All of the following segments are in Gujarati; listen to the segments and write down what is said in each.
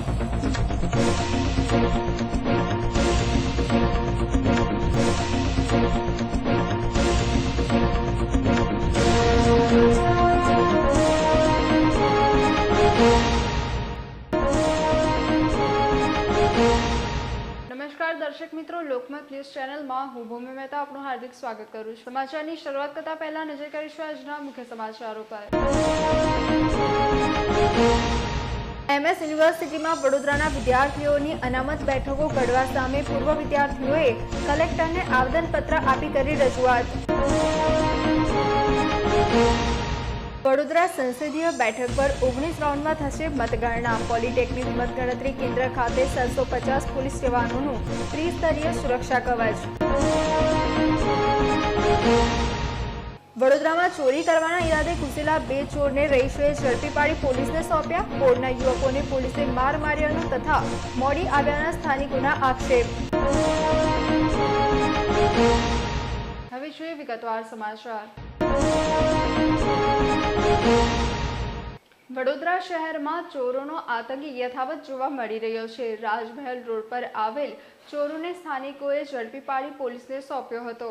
નમસ્કાર દર્શક મિત્રો, લોકમત ન્યૂઝ ચેનલમાં હું ભૂમિ મહેતા આપનું હાર્દિક સ્વાગત કરું છું। સમાચારની શરૂઆત કરતા પહેલા નજર કરીશું આજના મુખ્ય સમાચારો પર। એમએસ યુનિવર્સિટીમાં વડોદરાના વિદ્યાર્થીઓની અનામત બેઠકો ઘડવા સામે પૂર્વ વિદ્યાર્થીઓએ કલેક્ટરને આવેદનપત્ર આપી કરી રજૂઆત। વડોદરા સંસદીય બેઠક પર 19 રાઉન્ડમાં થશે મતગણના। પોલિટેકનિક મતગણતરી કેન્દ્ર ખાતે 750 પોલીસ જવાનોનું ત્રિસ્તરીય સુરક્ષા કવચ। વડોદરામાં ચોરી કરવાના ઈરાદે ઘૂસેલા 2 ચોરને રહીશોએ ઝડપી પાડી પોલીસને સોંપ્યા। પોળના યુવકોને પોલીસે માર માર્યાનો તથા મોડી આવ્યાના સ્થાનિકોના આક્ષેપ। હવે જોઈએ વિગતવાર સમાચાર। વડોદરા શહેરમાં ચોરોનો આતંક યથાવત જોવા મળી રહ્યો છે। રાજમહેલ રોડ પર આવેલ ચોરોને સ્થાનિકોએ ઝડપી પાડી પોલીસને સોંપ્યો હતો।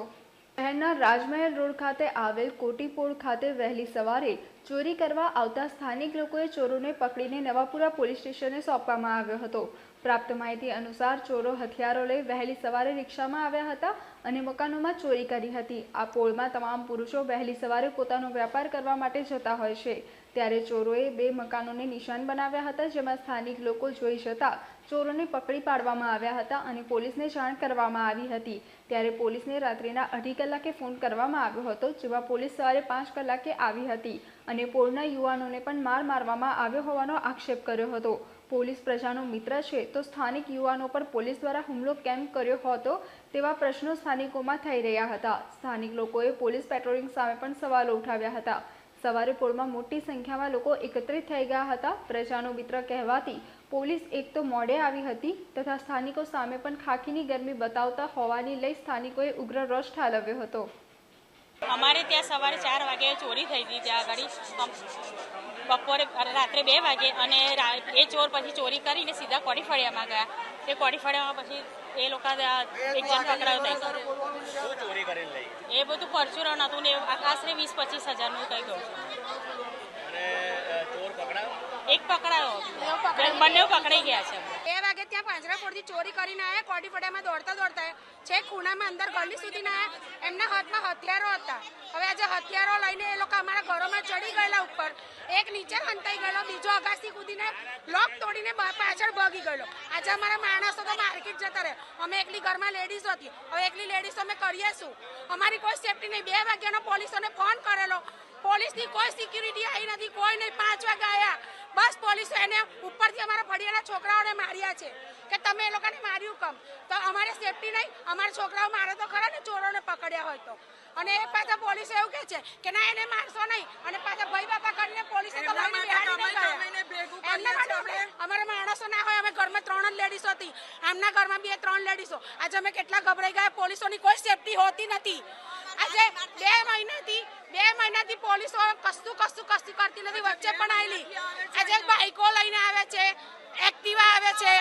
શહેરના રાજમહેલ રોડ ખાતે આવેલ કોટીપોળ ખાતે વહેલી સવારે ચોરી કરવા આવતા સ્થાનિક લોકોએ ચોરોને પકડીને નવાપુરા પોલીસ સ્ટેશને સોંપવામાં આવ્યો હતો। પ્રાપ્ત માહિતી અનુસાર ચોરો હથિયારો લઈ વહેલી સવારે રિક્ષામાં આવ્યા હતા અને મકાનોમાં ચોરી કરી હતી। આ પોળમાં તમામ પુરુષો વહેલી સવારે પોતાનો વ્યાપાર કરવા માટે જતા હોય છે, ત્યારે ચોરોએ 2 મકાનોને નિશાન બનાવ્યા હતા, જેમાં સ્થાનિક લોકો જોઈ જતા ચોરોને પકડી પાડવામાં આવ્યા હતા અને પોલીસને જાણ કરવામાં આવી હતી। ત્યારે પોલીસને રાત્રિના 2:30 કલાકે ફોન કરવામાં આવ્યો હતો, જેમાં પોલીસ સવારે 5 કલાકે આવી હતી અને પોળના યુવાનોને પણ માર મારવામાં આવ્યો હોવાનો આક્ષેપ કર્યો હતો। પોલીસ પ્રજાનો મિત્ર છે તો સ્થાનિક યુવાનો પર પોલીસ દ્વારા હુમલો કેમ કર્યો હતો તેવા પ્રશ્નો સ્થાનિકોમાં થઈ રહ્યા હતા। સ્થાનિક લોકોએ પોલીસ પેટ્રોલિંગ સામે પણ સવાલો ઉઠાવ્યા હતા। સવારે પોળમાં મોટી સંખ્યામાં લોકો એકત્રિત થઈ ગયા હતા। પ્રજાનો મિત્ર કહેવાતી પોલીસ એક તો મોડે આવી હતી તથા સ્થાનિકો સામે પણ ખાખીની ગરમી બતાવતા હોવાની લઈ સ્થાનિકોએ ઉગ્ર રોષ ઠાલવ્યો હતો। અમારે ત્યાં સવારે 4 વાગે ચોરી થઈ હતી। ત્યાં આગળ બપોરે રાત્રે 2 વાગે અને એ ચોર પછી ચોરી કરીને સીધા કોડીફળિયામાં ગયા। તે કોડીફળિયામાં પછી એ લોકો એક જણ પકડાયો। એ બધું પરચુરણ હતું ને આશરે 20-25 હજારનું કંઈ ગયું। એક પકડાયો, બંને પકડાઈ ગયા છે। 2 વાગે ત્યાં પાંજરાપોળથી ચોરી કરીને આવ્યા। કોડીફળિયામાં દોડતા છે ખૂણામાં અંદર ગલી સુધી આવ્યા। એમના હાથમાં હથિયારો હતા। હવે આજે હથિયારો લઈને એ લોકો અમારા ઘરોમાં ચડી ગયેલા ઉપર। એક નીચે હંતાઈ ગયેલો, બીજો અગાસી કૂદીને લોક તોડીને પાછળ ભાગી ગયેલો। આજે અમારા માણસો તો માર્કેટ જતા રહે। અમે એકલી ઘરમાં લેડીઝ હતી। હવે એકલી લેડીઝ અમે કરીએ શું? અમારી કોઈ સેફટી નહીં। 2 વાગ્યાનો પોલીસોને ફોન કરેલો, પોલીસની કોઈ સિક્યુરિટી આવી નથી, કોઈ નહીં। 5 વાગે આવ્યા, બસ પોલીસો એને ઉપરથી અમારા ફળિયાના છોકરાઓને માર્યા છે કે તમે એ લોકોને માર્યું કેમ? તો અમારે સેફટી નહીં, અમારા છોકરાઓ મારે તો ખરા ને ચોરોને પકડ્યા હોય તો। અને એ પાછા પોલીસ એવું કહે છે કે ના એને મારશો નહીં અને પાછા ભાઈ બાપા કરીને પોલીસે તો લઈને બેહાડીને ગયા। એમના માટે અમારા માણસો ના હોય। અમે ઘરમાં 3 જ લેડીઝો હતી, આમના ઘરમાં 2-3 લેડીઝો। આજે અમે કેટલા ગભરાઈ ગયા। પોલીસોની કોઈ સેફટી હોતી નથી। આજે 2 મહિનાથી પોલીસો કશું કરતી નથી। વચ્ચે પણ આવેલી આજે બાઈકો લઈને આવે છે, એક્ટિવા આવે છે,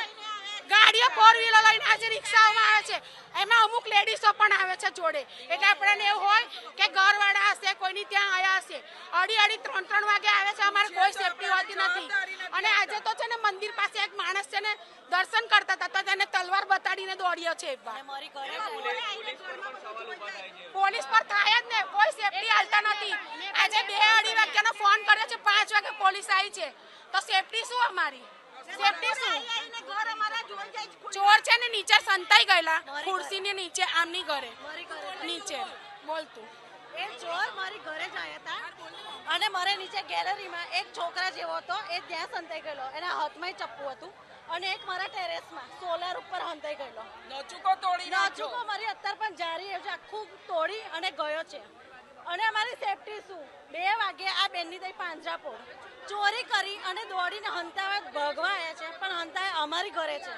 ગાડીઓ 4 વ્હીલર લઈને આજે રિક્ષાઓમાં આવે છે। એમાં અમુક લેડીઝો પણ આવે છે જોડે। એટલે આપણને એવું હોય કે ઘરવાળા હશે, કોઈની ત્યાં આવ્યા હશે। 2:30, 3 વાગે આવે છે। અમારે કોઈ સેફટી હોતી નથી। અને આજે તો છે ને મંદિર પાસે એક માણસ છે ને દર્શન કરતા હતા તો તેને તલવાર બતાડીને દોડ્યો છે। પોલીસ પર થાય જ ને, કોઈ સેફટી હાલતા નથી। આજે 2-2:30 વાગ્યાનો ફોન કર્યો છે, 5 વાગે પોલીસ આવી છે, તો સેફટી શું અમારી? સેફટી શું? ચોર છે ને નીચે સંતાઈ ગયેલા ખુરશીની નીચે, આમની ઘરે નીચે બોલતું એ ચોર મારી ઘરે જ આવ્યા હતા અને મારે નીચે ગેલેરીમાં એક છોકરા જેવો હતો, એ ત્યાં સંતાઈ ગયેલો, એના હાથમાં ચપ્પુ હતું અને એક મારા ટેરેસમાં સોલાર ઉપર હંતાઈ ગયેલો। નચુકો મારી અત્યારે પણ જારી છે, આખું તોડી અને ગયો છે। અને અમારી સેફટી શું? 2 વાગે આ બેનની તઈ પાંજરાપોળ ચોરી કરી અને દોડીને હંતાવા ભગવા આવ્યા છે, પણ હંતાવા અમારી ઘરે છે।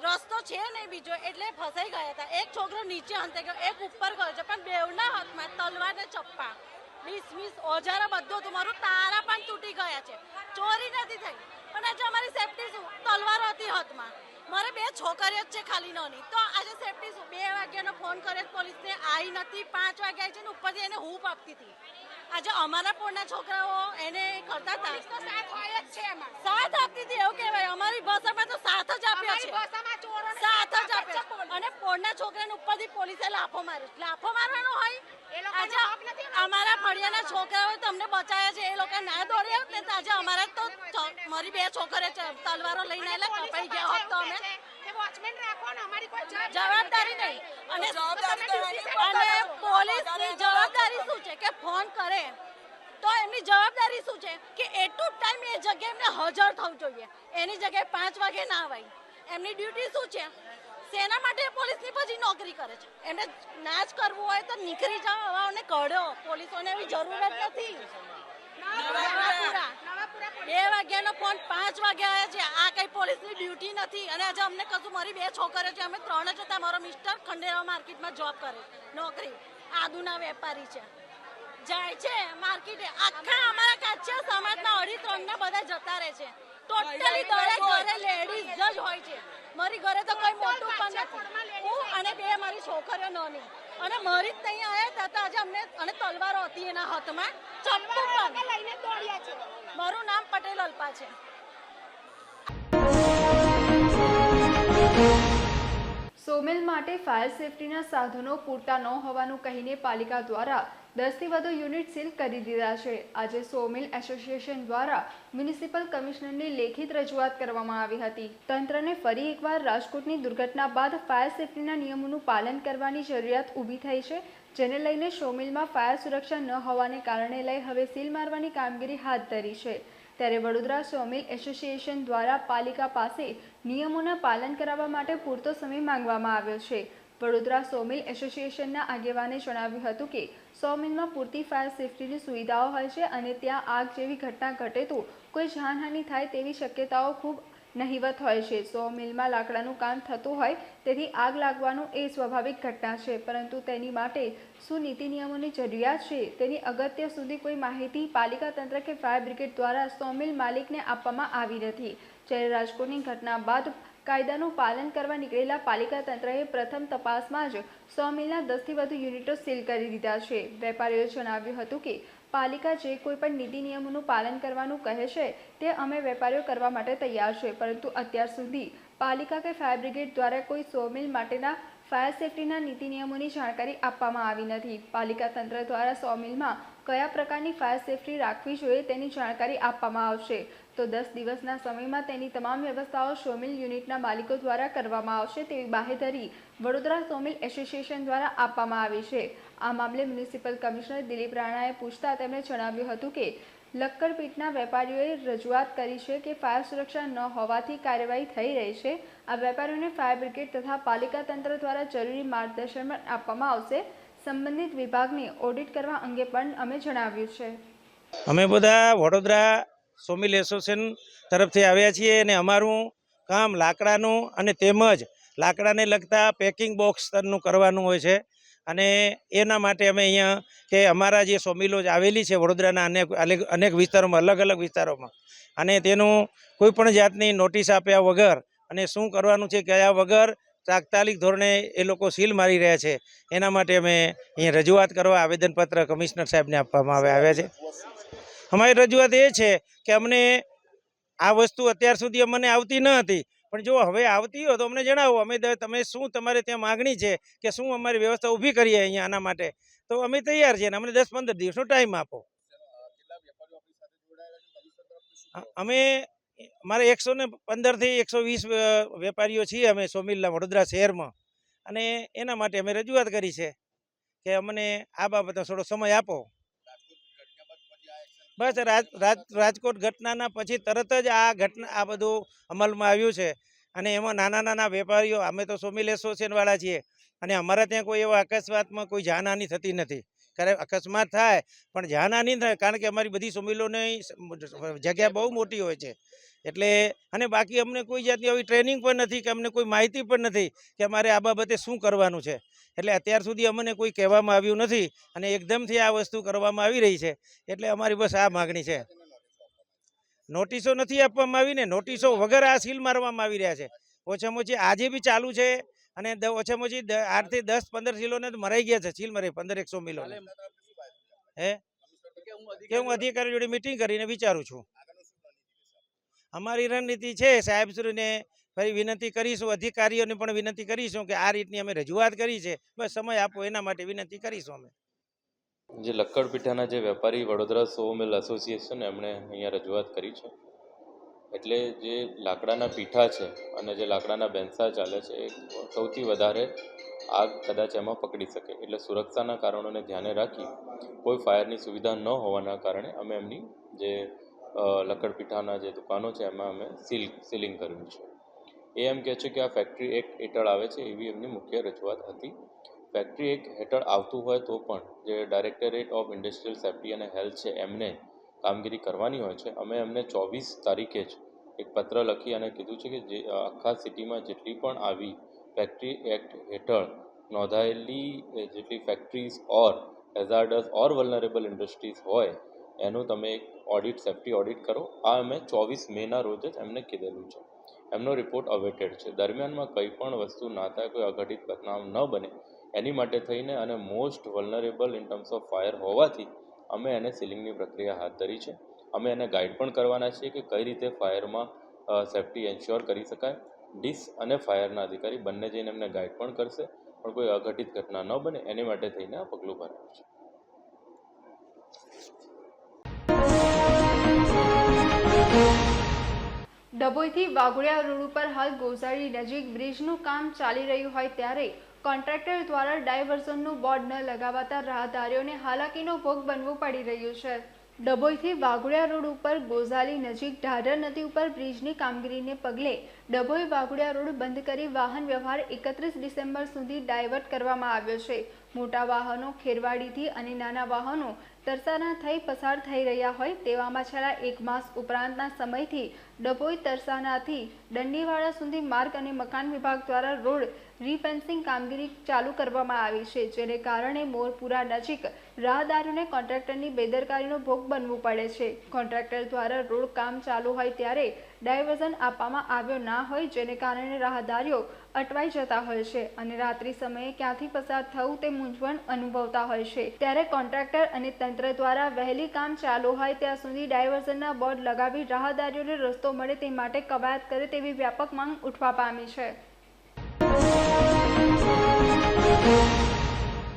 રસ્તો છે નહીં બીજો એટલે ફસાઈ ગયા હતા। એક છોકરો નીચે હંતાઈ ગયો, એક ઉપર ગયો છે, પણ બેવના હાથમાં તલવાર ને ચપ્પા, ડિસમિસ ઓજારા બધું તમારું તારા પણ તૂટી ગયા છે। ચોરી નથી થઈ પણ આજે અમારી સેફટી શું? તલવાર હતી હાથમાં. મારે 2 છોકરીઓ જ છે ખાલી નાની. તો આજે સેફટી 2 વાગ્યાનો ફોન કર્યો પોલીસને, આવી નથી. 5 વાગે આવી છે ને ઉપરથી એને હૂંફ આપતી હતી. આજે અમારા પોળના છોકરાઓ એને કરતા હતા, સાથ હોય જ છે એમાં. સાથ આપતી હતી એવું કહેવાય. અમારી ભાષામાં તો સાથ જ આપ્યો અમારી છે, ભાષામાં ચોરોને સાથ જ સાથ આપ્યો જ છે. અને પોળના છોકરાને ઉપરથી પોલીસે લાફો માર્યો. લાફો મારવાનો હોય. એ લોકોનો આજે હક નથી. અમારા ફળિયાના છોકરાઓ તમને બચાવ્યા છે, એ લોકો ના દોડ્યા હોત ને તો આજે અમારા તો મારી 2 છોકરીઓ તલવારો લઈને આવેલા, કપાઈ ગયા હોત તો અમે વોચમેન રાખો ને, અમારી કોઈ જવાબદારી નહીં. અને પોલીસની જવાબદારી શું છે કે ફોન કરે તો એમની જવાબદારી શું છે કે એટલું ટાઈમ એ જગ્યાએ એમને હાજર થવું જોઈએ. એની જગ્યાએ 5 વાગે ના આવાય. એમની ડ્યુટી શું છે? સેના માટે પોલીસની પછી નોકરી કરે છે. એમને ના જ કરવું હોય તો નીકળી જાઓ, હવાઓને કાઢો. પોલીસોને એવી જરૂર જ નથી. 2 વાગ્યાનો ફોન 5 વાગે આવ્યા છે. આ કઈ પોલીસની ડ્યુટી નથી. અને આજે અમને કશું, મારી 2 છોકરીઓ છે, અમે 3 જ હતા. મારો મિસ્ટર ખંડેરાવ માર્કેટમાં જોબ કરે, નોકરી, આદુના વેપારી છે. જાય છે માર્કેટે. આખા અમારા કાચિયા સમાજના 2.5-3 ના બધા જતા રહે છે. ટોટલી દરેક ઘરે લેડીઝ જ હોય છે. મારી ઘરે તો કોઈ મોટું પણ નથી. હું અને 2 મારી છોકરીઓ નાની, અને મારી જ ત્યાં આવ્યા હતા આજે અમને. અને તલવારો હતી એના હાથમાં, ચપ્પુ પણ લઈને દોડ્યા છે. મારું નામ પટેલ અલ્પા છે. સોમિલ માટે ફાયર સેફટીના સાધનો પૂરતા ન હોવાનું કહીને પાલિકા દ્વારા 10થી વધુ યુનિટ સીલ કરી દીધા છે. આજે સોમિલ એસોસિએશન દ્વારા મ્યુનિસિપલ કમિશનરની લેખિત રજૂઆત કરવામાં આવી હતી. તંત્રને ફરી એકવાર રાજકોટની દુર્ઘટના બાદ ફાયર સેફટીના નિયમોનું પાલન કરવાની જરૂરિયાત ઊભી થઈ છે, જેને લઈને સોમિલમાં ફાયર સુરક્ષા ન હોવાને કારણે લઈ હવે સીલ મારવાની કામગીરી હાથ ધરી છે. ત્યારે વડોદરા સોમિલ એસોસિએશન દ્વારા પાલિકા પાસે નિયમોના પાલન કરાવવા માટે પૂરતો સમય માંગવામાં આવ્યો છે. વડોદરા સોમિલ એસોસિએશનના આગેવાને જણાવ્યું હતું કે સોમિલમાં પૂરતી ફાયર સેફટીની સુવિધાઓ હોય છે અને ત્યાં આગ જેવી ઘટના ઘટે તો કોઈ જાનહાનિ થાય તેવી શક્યતાઓ ખૂબ નહિવત હોય છે. સોમિલમાં લાકડાનું કામ થતું હોય તેથી આગ લાગવાનું એ સ્વાભાવિક ઘટના છે, પરંતુ તેની માટે શું નીતિ નિયમોની જરૂરિયાત છે તેની અગત્ય સુધી કોઈ માહિતી પાલિકા તંત્ર કે ફાયર બ્રિગેડ દ્વારા સોમિલ માલિકને આપવામાં આવી નથી. જ્યારે રાજકોટની ઘટના બાદ કાયદાનું પાલન કરવા નીકળેલા પાલિકા તંત્રએ પ્રથમ તપાસમાં જ સોમિલના 10થી વધુ યુનિટો સીલ કરી દીધા છે. વેપારીઓએ જણાવ્યું હતું કે પાલિકા જે કોઈ પણ નીતિ નિયમોનું પાલન કરવાનું કહે છે તે અમે વેપારીઓ કરવા માટે તૈયાર છે, પરંતુ અત્યાર સુધી પાલિકા કે ફાયર બ્રિગેડ દ્વારા કોઈ સોમિલ માટેના ફાયર સેફટીના નીતિ નિયમોની જાણકારી આપવામાં આવી નથી. પાલિકા તંત્ર દ્વારા સોમિલમાં કયા પ્રકારની ફાયર સેફટી રાખવી જોઈએ તેની જાણકારી આપવામાં આવશે, તો 10 દિવસના સમયમાં તેની તમામ વ્યવસ્થાઓ સોમિલ યુનિટના માલિકો દ્વારા કરવામાં આવશે તેવી બાહેધરી વડોદરા સોમિલ એસોસિએશન દ્વારા આપવામાં આવી છે. આ મામલે મ્યુનિસિપલ કમિશનર દિલીપ રાણાએ પૂછતા તેમણે જણાવ્યું હતું કે લક્કડપીટના વેપારીઓએ રજૂઆત કરી છે કે ફાયર સુરક્ષા ન હોવાથી કાર્યવાહી થઈ રહી છે. આ વેપારીઓને ફાયર બ્રિગેડ તથા પાલિકા તંત્ર દ્વારા જરૂરી માર્ગદર્શન આપવામાં આવશે. સંબંધિત વિભાગને ઓડિટ કરવા અંગે પણ અમે જણાવ્યું છે. અમે બધા વડોદરા સોમિલ એસોસિએશન તરફથી આવ્યા છીએ અને અમારું કામ લાકડાનું અને તેમજ લાકડાને લગતા પેકિંગ બોક્સનું કરવાનું હોય છે. અને એના માટે અમે અહીંયા કે અમારા જે સોમિલો આવેલી છે વડોદરાના અનેક વિસ્તારોમાં, અલગ અલગ વિસ્તારોમાં, અને તેનું કોઈ પણ જાતની નોટિસ આપ્યા વગર અને શું કરવાનું છે કયા વગર તાત્કાલિક ધોરણે એ લોકો સીલ મારી રહ્યા છે. એના માટે અમે અહીંયા રજૂઆત કરવા આવેદનપત્ર કમિશનર સાહેબને આપવામાં આવ્યા છે. અમારી રજૂઆત એ છે કે અમને આ વસ્તુ અત્યાર સુધી અમને આવતી ન હતી, પણ જો હવે આવતી હોય તો અમને જણાવો. અમે તમે શું તમારે ત્યાં માગણી છે કે શું અમારી વ્યવસ્થા ઊભી કરીએ અહીંયા આના માટે, તો અમે તૈયાર છીએ. અમને 10-15 દિવસનો ટાઈમ આપો. અમે અમારે 115 થી 120 વેપારીઓ છીએ અમે સોમિલના વડોદરા શહેરમાં, અને એના માટે અમે રજૂઆત કરી છે કે અમને આ બાબતનો થોડો સમય આપો. બસ રાજકોટ ઘટનાના પછી તરત જ આ બધું અમલમાં આવ્યું છે, અને એમાં નાના નાના વેપારીઓ, અમે તો સોમિલ એસોસિએશનવાળા છીએ, અને અમારા ત્યાં કોઈ એવા અકસ્માતમાં કોઈ જાનહાનિ થતી નથી. ક્યારેક અકસ્માત થાય પણ જાનહાનિ થાય, કારણ કે અમારી બધી સોમિલોની જગ્યા બહુ મોટી હોય છે. એટલે અને બાકી અમને કોઈ જાતની આવી ટ્રેનિંગ પણ નથી કે અમને કોઈ માહિતી પણ નથી કે અમારે આ બાબતે શું કરવાનું છે. એટલે અત્યાર સુધી અમને કોઈ કહેવામાં આવ્યું નથી, અને એકદમથી આ વસ્તુ કરવામાં આવી રહી છે. એટલે અમારી બસ આ માગણી છે. નોટિસો નથી આપવામાં આવી ને નોટિસો વગર આ સીલ મારવામાં આવી રહ્યા છે. ઓછામાં ઓછી આજે બી ચાલુ છે અને ઓછામાં ઓછી 8 થી 10-15 કિલોને તો મરાઈ ગયા છે સીલ મારી 1500 મિલો. હે કે હું અધિકારી જોડે મિટિંગ કરીને વિચારું છું. અમારી રણનીતિ છે સાહેબશ્રીને ફરી વિનંતી કરીશું, અધિકારીઓને પણ વિનંતી કરીશું કે આ રીતની અમે રજૂઆત કરી છે, બસ સમય આપો એના માટે વિનંતી કરીશું અમે. જે લક્કડપીઠાના જે વેપારી વડોદરા સો મિલ એસોસિએશન એમણે અહીંયા રજૂઆત કરી છે. એટલે જે લાકડાના પીઠા છે અને જે લાકડાના બેન્સા ચાલે છે એ સૌથી વધારે આગ કદાચ એમાં પકડી શકે. એટલે સુરક્ષાના કારણોને ધ્યાને રાખી કોઈ ફાયરની સુવિધા ન હોવાના કારણે અમે એમની જે લક્કડપીઠાના જે દુકાનો છે એમાં અમે સીલિંગ કર્યું છે. એ એમ કહે છે કે આ ફેક્ટરી એક્ટ હેઠળ આવે છે એવી એમની મુખ્ય રજૂઆત હતી. ફેક્ટરી એક્ટ હેઠળ આવતું હોય તો પણ જે ડાયરેક્ટરેટ ઓફ ઇન્ડસ્ટ્રીયલ સેફ્ટી અને હેલ્થ છે એમને કામગીરી કરવાની હોય છે. અમે એમને 24 તારીખે જ એક પત્ર લખી અને કીધું છે કે જે આખા સિટીમાં જેટલી પણ આવી ફેક્ટરી એક્ટ હેઠળ નોંધાયેલી જેટલી ફેક્ટરીઝ ઓર હેઝાર્ડસ ઓર વલ્નરેબલ ઇન્ડસ્ટ્રીઝ હોય એનું તમે એક ઓડિટ સેફ્ટી ઓડિટ કરો. આ અમે 24 મેના રોજ જ એમને કીધેલું છે. એમનો રિપોર્ટ અવેટેડ છે. દરમિયાનમાં કંઈ પણ વસ્તુ ના થાય, કોઈ અઘટિત ઘટના ન બને એની માટે થઈને અને most vulnerable in terms of fire હોવાથી અમે એને સીલિંગની પ્રક્રિયા હાથ ધરી છે. અમે એને ગાઈડ પણ કરવાના છીએ કે કઈ રીતે ફાયરમાં સેફ્ટી એન્શ્યોર કરી શકાય. ડીસ અને ફાયરના અધિકારી બંને જઈને એમને ગાઈડ પણ કરશે, પણ કોઈ અઘટિત ઘટના ન બને એની માટે થઈને આ પગલું ભરાયું છે. ડભોઈથી વાઘોડિયા રોડ ઉપર હાલ ગોઝારી નજીક બ્રિજનું કામ ચાલી રહ્યું હોય ત્યારે કોન્ટ્રાક્ટર દ્વારા ડાયવર્ઝનનું બોર્ડ ન લગાવાતા રાહદારીઓને હાલાકીનો ભોગ બનવું પડી રહ્યું છે. ડભોઈથી વાઘોડિયા રોડ ઉપર ગોઝારી નજીક ઢાઢર નદી ઉપર બ્રિજની કામગીરીને પગલે ડભોઈ વાઘોડિયા રોડ બંધ કરી વાહન વ્યવહાર 31 ડિસેમ્બર સુધી ડાયવર્ટ કરવામાં આવ્યો છે. મોટા વાહનો ખેરવાડીથી અને નાના વાહનો તરસાના થઈ પસાર થઈ રહ્યા હોય તેવામાં છેલ્લા 1 માસ ઉપરાંતના સમયથી ડભોઈ તરસાનાથી દંડીવાડા સુધી માર્ગ અને મકાન વિભાગ દ્વારા રોડ રીફેન્સિંગ કામગીરી ચાલુ કરવામાં આવી છે, જેને કારણે મોરપુરા નજીક રાહદારીઓને કોન્ટ્રાક્ટરની બેદરકારીનો ભોગ બનવું પડે છે. કોન્ટ્રાક્ટર દ્વારા રોડ કામ ચાલુ હોય ત્યારે ડાયવર્ઝન આપવામાં આવ્યો ના હોય, જેને કારણે રાહદારીઓ અટવાઈ જતા હોય છે અને રાત્રિ સમયે ક્યાંથી પસાર થવું તે મૂંઝવણ અનુભવતા હોય છે. ત્યારે કોન્ટ્રાક્ટર અને તંત્ર દ્વારા વહેલી કામ ચાલુ હોય ત્યાં સુધી ડાયવર્ઝનના બોર્ડ લગાવી રાહદારીઓને રસ્તો મળે તે માટે કવાયત કરે તેવી વ્યાપક માંગ ઉઠવા પામી છે.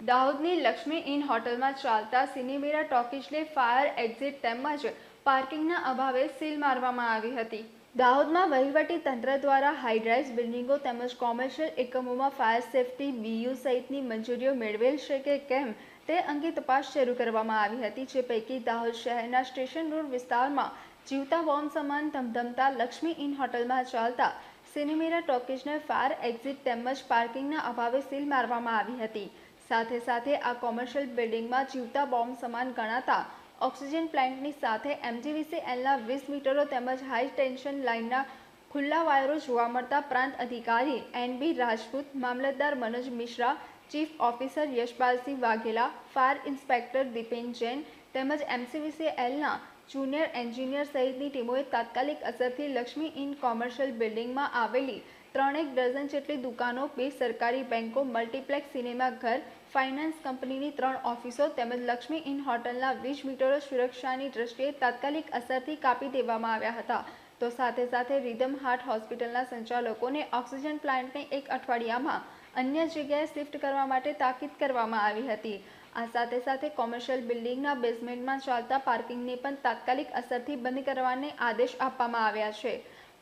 દાહોદની લક્ષ્મી ઇન હોટલમાં ચાલતા સિનેમેરા ટોકીઝને ફાયર એક્ઝિટ તેમજ પાર્કિંગના અભાવે સીલ મારવામાં આવી હતી. દાહોદમાં વહીવટી તંત્ર દ્વારા હાઈરાઇઝ બિલ્ડિંગો તેમજ કોમર્શિયલ એકમોમાં ફાયર સેફ્ટી બીયુ સહિતની મંજૂરીઓ મેળવેલ છે કે કેમ તે અંગે તપાસ શરૂ કરવામાં આવી હતી. જે પૈકી દાહોદ શહેરના સ્ટેશન રોડ વિસ્તારમાં જીવતા બોમ્બ સમાન ધમધમતા લક્ષ્મી ઇન હોટલમાં ચાલતા સિનેમેરા ટોકીઝને ફાયર એક્ઝિટ તેમજ પાર્કિંગના અભાવે સીલ મારવામાં આવી હતી. સાથે સાથે આ કોમર્શિયલ બિલ્ડિંગમાં જીવતા બોમ્બ સમાન ગણાતા ઓક્સિજન પ્લાન્ટની સાથે MGVCLના 20 મીટરો તેમજ હાઈ ટેન્શન લાઇનના ખુલ્લા વાયરો જોવા મળતા પ્રાંત અધિકારી NB રાજપૂત, મામલતદાર Manoj Mishra, chief officer Yashpalsinh Vaghela, fire inspector Dipen Jain તેમજ MCVCLના જુનિયર એન્જિનિયર સહિતની ટીમોએ તાત્કાલિક અસરથી લક્ષ્મી ઇન કોમર્શિયલ બિલ્ડિંગમાં આવેલી 3 ડઝન જેટલી દુકાનો, 2 સરકારી બેંકો, મલ્ટીપ્લેક્સ સિનેમાઘર, ફાઇનાન્સ કંપનીની 3 ઓફિસો તેમજ લક્ષ્મી ઇન હોટલના 20 મીટરો સુરક્ષાની દ્રષ્ટિએ તાત્કાલિક અસરથી કાપી દેવામાં આવ્યા હતા. તો સાથે સાથે રિધમ હાર્ટ હોસ્પિટલના સંચાલકોને ઓક્સિજન પ્લાન્ટને 1 અઠવાડિયામાં અન્ય જગ્યાએ શિફ્ટ કરવા માટે તાકીદ કરવામાં આવી હતી. આ સાથે સાથે કોમર્શિયલ બિલ્ડિંગના બેઝમેન્ટમાં ચાલતા પાર્કિંગને પણ તાત્કાલિક અસરથી બંધ કરવાને આદેશ આપવામાં આવ્યા છે.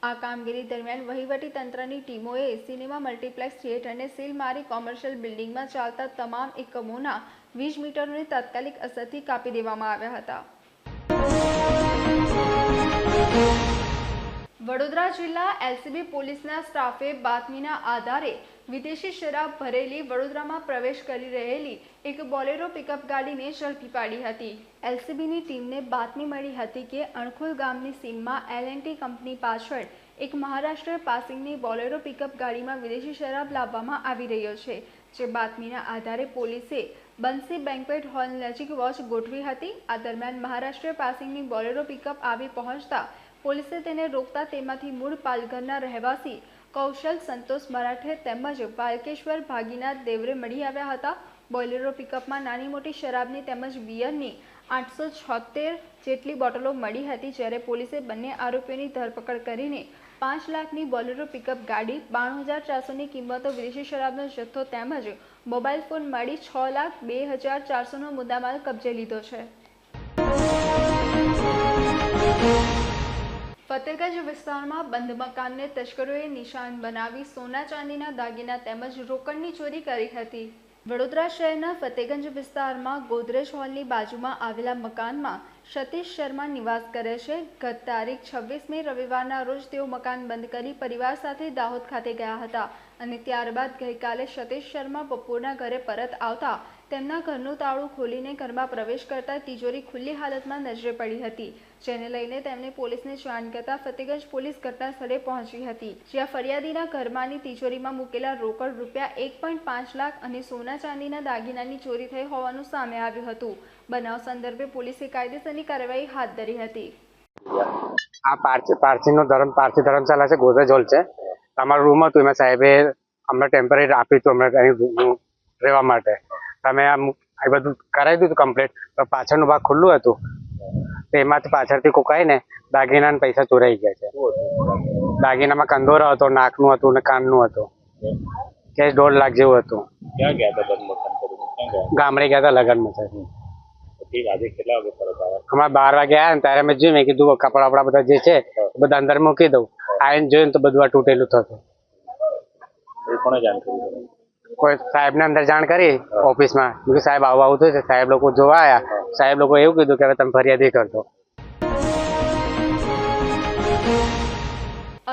આ કામગીરી દરમિયાન વહીવટી તંત્રની ટીમોએ સિનેમા મલ્ટીપ્લેક્સ થિયેટરને સીલ મારી કોમર્શિયલ બિલ્ડિંગમાં ચાલતા તમામ એકમોના 20 મીટરોને તાત્કાલિક અસરથી કાપી દેવામાં આવ્યા હતા. વડોદરા જિલ્લા LCB પોલીસના સ્ટાફે બાતમીના આધારે વિદેશી શરાબ ભરેલી વડોદરામાં પ્રવેશ કરી રહેલી એક બોલેરો પિકઅપ ગાડીને ઝડપી પાડી હતી. LCBની ટીમને બાતમી મળી હતી કે અણખોલ ગામની સીમમાં L&T કંપની પાછળ એક મહારાષ્ટ્ર પાસિંગની બોલેરો પિકઅપ ગાડીમાં વિદેશી શરાબ લાવવામાં આવી રહ્યો છે. જે બાતમીના આધારે પોલીસે બંસી બેન્ક્વેટ હોલ નજીક વોચ ગોઠવી હતી. આ દરમિયાન મહારાષ્ટ્ર પાસિંગની બોલેરો પિકઅપ આવી પહોંચતા પોલીસે તેને રોકતા તેમાંથી મૂળ પાલઘરના રહેવાસી કૌશલ સંતોષ મરાઠે તેમજ બાલકેશ્વર ભાગીનાથ દેવરે મળી આવ્યા હતા. બોલેરો પિકઅપમાં નાની મોટી શરાબની તેમજ બિયરની 876 જેટલી બોટલો મળી હતી, જ્યારે પોલીસે બંને આરોપીઓની ધરપકડ કરીને 5 લાખની બોલેરો પિકઅપ ગાડી, 92,400ની કિંમતો વિદેશી શરાબનો જથ્થો તેમજ મોબાઈલ ફોન મળી 6,02,400નો મુદ્દામાલ કબજે લીધો છે. ફતેગંજ વિસ્તારમાં બંધ મકાનને તસ્કરોએ નિશાન બનાવી સોના ચાંદીના દાગીના તેમજ રોકડની ચોરી કરી હતી. વડોદરા શહેરના ફતેગંજ વિસ્તારમાં ગોદરેજ હોલની બાજુમાં આવેલા મકાનમાં સતીશ શર્મા નિવાસ કરે છે. ગત તારીખ 26મી રવિવારના રોજ તેઓ મકાન બંધ કરી પરિવાર સાથે દાહોદ ખાતે ગયા હતા અને ત્યારબાદ ગઈકાલે સતીશ શર્મા બપોરના ઘરે પરત આવતા તેમના ઘરનું તાળું ખોલીને ઘરમાં પ્રવેશ કરતા તિજોરી ખુલ્લી હાલતમાં નજરે પડી હતી, જેને લઈને તેમણે પોલીસને જાણ કરતા ફતેગંજ પોલીસ ઘટના સ્થળે પહોંચી હતી, જ્યાં ફરિયાદીના ઘરમાંની તિજોરીમાં મૂકેલા રોકડ રૂપિયા 1.5 લાખ અને સોના ચાંદીના દાગીનાની ચોરી થઈ હોવાનું સામે આવ્યું હતું. બનાવ સંદર્ભે પોલીસે કાયદેસરની કાર્યવાહી હાથ ધરી હતી. આ પારસીનો પારસી ધર્મશાળા છે, ગોદરેજ હોલ છે. તમારું રૂમ હતું, એમાં સાહેબે અમને ટેમ્પરરી આપ્યું હતું અમને અહીં રહેવા માટે. તમે આમ એ બધું કરાવી દીધું કમ્પ્લીટ, તો પાછળનો ભાગ ખુલ્લું હતું, તો એમાંથી પાછળથી કોકાઈને દાગીના ને પૈસા ચોરાઈ ગયા છે. દાગીનામાં કંદોરો હતો, નાકનું હતું ને કાનનું હતું. કેશ 1.5 લાખ જેવું હતું. ક્યાં ગયા હતા બંધ મકાન કરીને? ગામડે ગયા હતા લગ્નમાં સાહેબ. ઠીક, આજે કેટલા વાગે પરત આવ્યા? અમારે 12 વાગે આવ્યા ને ત્યારે મેં જોયું, મેં કીધું કપડા વપડા બધા જે છે બધા અંદર મૂકી દઉં. આવીને જોયું તો બધું આ તૂટેલું થતું. એ કોને જાણ કરી? કોઈ સાહેબને અંદર જાણ કરી ઓફિસમાં, કે સાહેબ આવું થયું છે. સાહેબ લોકો જોવા આવ્યા, સાહેબ લોકો એવું કીધું કે હવે તમે ફરિયાદ કરજો.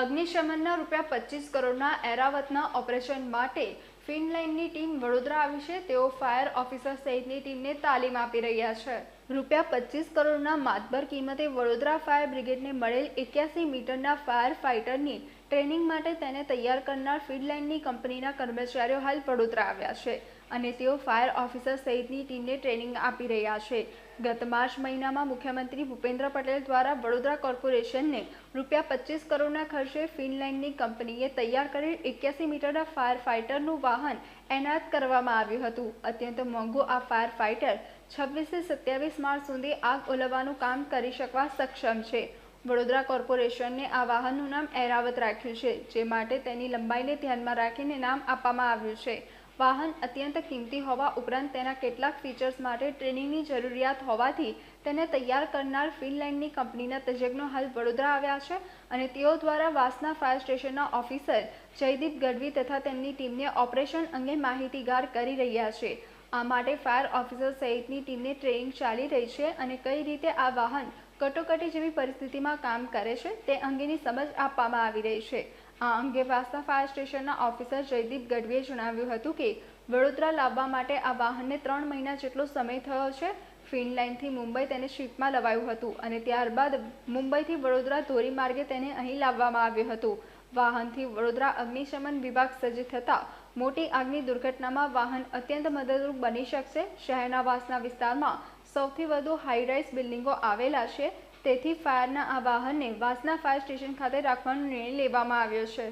અગ્નિશમનના રૂપિયા 25 કરોડના એરાવતના ઓપરેશન માટે ફિનલાઇનની ટીમ વડોદરા આવી છે. તેઓ ફાયર ઓફિસર સહિતની ટીમને તાલીમ આપી રહ્યા છે. રૂપિયા 25 કરોડના માતબર કિંમતે વડોદરા ફાયર બ્રિગેડને મળેલ 81 મીટરના ફાયર ફાઇટરની ટ્રેનિંગ માટે તેને તૈયાર કરનાર ફિનલાઇનની કંપનીના કર્મચારીઓ હાલ વડોદરા આવ્યા છે અને તેઓ ફાયર ઓફિસર સહિતની ટીમને ટ્રેનિંગ આપી રહ્યા છે. ગત માર્ચ મહિનામાં મુખ્યમંત્રી ભૂપેન્દ્ર પટેલ દ્વારા વડોદરા કોર્પોરેશનને રૂપિયા 25 કરોડના ખર્ચે ફિનલાઇનની કંપનીએ તૈયાર કરેલ 81 મીટરના ફાયર ફાઇટરનું વાહન એનાયત કરવામાં આવ્યું હતું. અત્યંત મોંઘું આ ફાયર ફાઇટર 26 થી 27 માર્ચ સુધી આગ ઓલવવાનું કામ કરી શકવા સક્ષમ છે. વડોદરા કોર્પોરેશને આ વાહનનું નામ એરાવત રાખ્યું છે, જે માટે તેની લંબાઈને ધ્યાનમાં રાખીને નામ આપવામાં આવ્યું છે. વાહન અત્યંત કિંમતી હોવા ઉપરાંત તેના કેટલાક ફીચર્સ માટે ટ્રેનિંગની જરૂરિયાત હોવાથી તેને તૈયાર કરનાર ફિનલાઇનની કંપનીના તજજ્ઞો હાલ વડોદરા આવ્યા છે અને તેઓ દ્વારા વાસના ફાયર સ્ટેશનના ઓફિસર જયદીપ ગઢવી તથા તેમની ટીમને ઓપરેશન અંગે માહિતીગાર કરી રહ્યા છે. આ માટે ફાયર ઓફિસર સહિતની ટીમને ટ્રેનિંગ ચાલી રહી છે અને કઈ રીતે આ વાહન કટોકટી જેવી પરિસ્થિતિમાં કામ કરે છે તે અંગેની સમજ આપવામાં આવી રહી છે. આ અંગે વાસના ફાયર સ્ટેશનના ઓફિસર જયદીપ ગઢવીએ જણાવ્યું હતું કે વડોદરા લાવવા માટે આ વાહનને 3 મહિના જેટલો સમય થયો છે. ફિનલાઇનથી મુંબઈ તેને શિપમાં લવાયું હતું અને ત્યારબાદ મુંબઈથી વડોદરા ધોરીમાર્ગે તેને અહીં લાવવામાં આવ્યું હતું. વાહનથી વડોદરા અગ્નિશમન વિભાગ સજ્જ થતાં મોટી આગની દુર્ઘટનામાં વાહન અત્યંત મદદરૂપ બની શકશે. શહેરના વાસના વિસ્તારમાં સૌથી વધુ હાઈરાઇઝ બિલ્ડિંગો આવેલા છે, તેથી ફાયરના આ વાહનને વાસના ફાયર સ્ટેશન ખાતે રાખવાનો નિર્ણય લેવામાં આવ્યો છે.